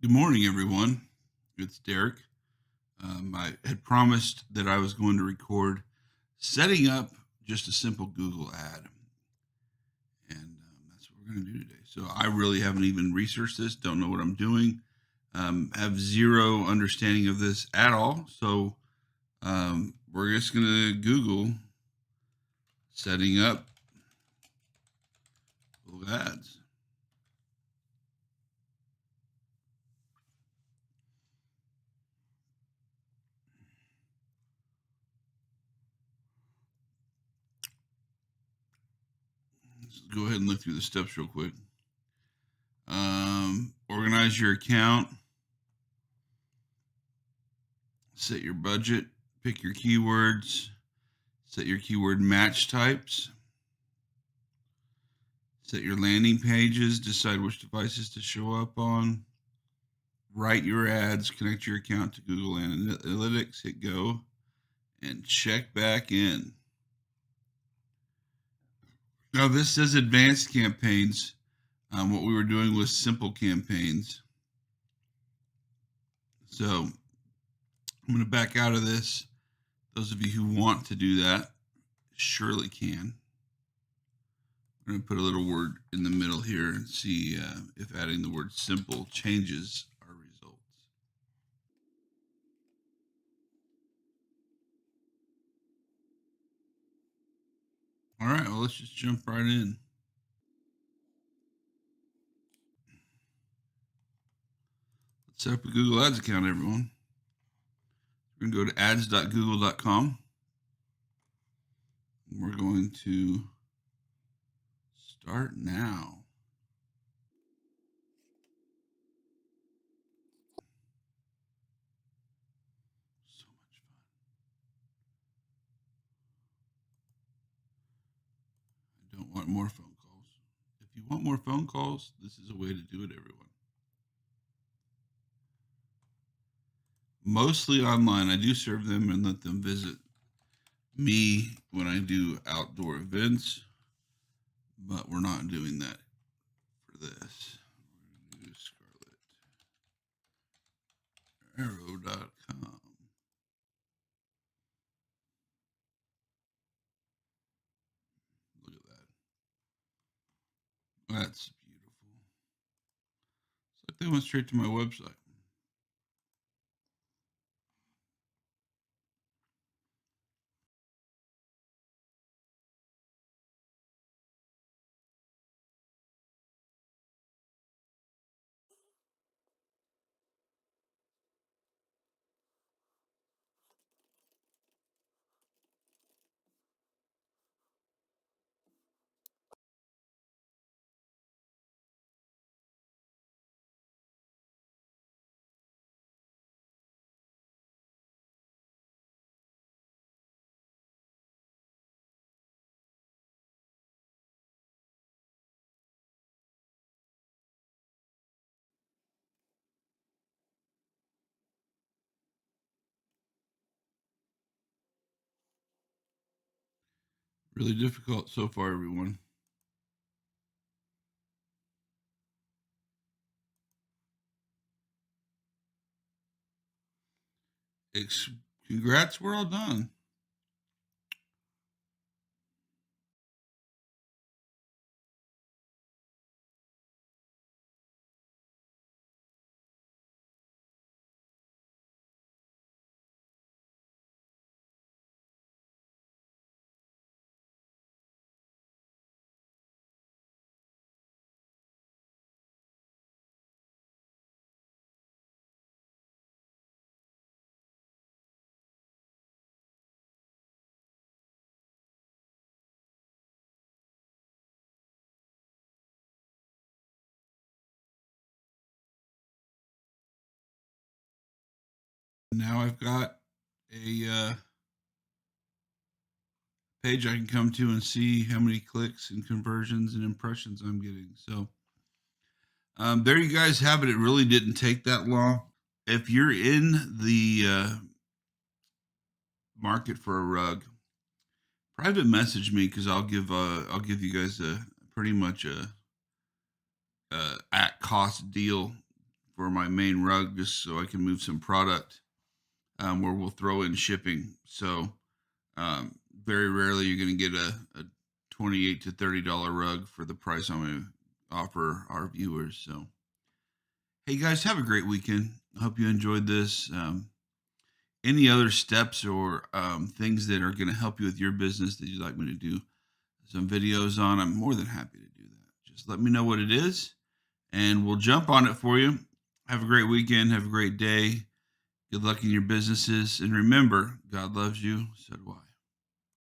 Good morning, everyone. It's Derek. I had promised that I was going to record setting up just a simple Google ad, and that's what we're going to do today. So I really haven't even researched this, don't know what I'm doing, have zero understanding of this at all. So we're just going to Google setting up Google ads. Let's go ahead and look through the steps real quick. Organize your account, set your budget, pick your keywords, set your keyword match types, set your landing pages, decide which devices to show up on, write your ads, connect your account to Google Analytics, hit go, and check back in. Now, this says advanced campaigns. What we were doing was simple campaigns. So I'm going to back out of this. Those of you who want to do that surely can. I'm going to put a little word in the middle here and see if adding the word simple changes our results. All right, well, let's just jump right in. Let's set up a Google Ads account, everyone. We're going to go to ads.google.com. We're going to start now. So much fun. I don't want more phone calls. If you want more phone calls, this is a way to do it, everyone. Mostly online. I do serve them and let them visit me when I do outdoor events, but we're not doing that for this. We're going to do scarletarrow.com. Look at that. That's beautiful. It's like they went straight to my website. Really difficult so far, everyone. Congrats, we're all done. Now I've got a page I can come to and see how many clicks and conversions and impressions I'm getting. So there you guys have it. It really didn't take that long. If you're in the market for a rug, private message me because I'll give you guys a pretty much a at cost deal for my main rug just so I can move some product where we'll throw in shipping. So very rarely you're going to get a $28 to $30 rug for the price I'm going to offer our viewers. So, hey guys, have a great weekend. I hope you enjoyed this. Any other steps or things that are going to help you with your business that you'd like me to do some videos on, I'm more than happy to do that. Just let me know what it is and we'll jump on it for you. Have a great weekend. Have a great day. Good luck in your businesses. And remember, God loves you. So do I.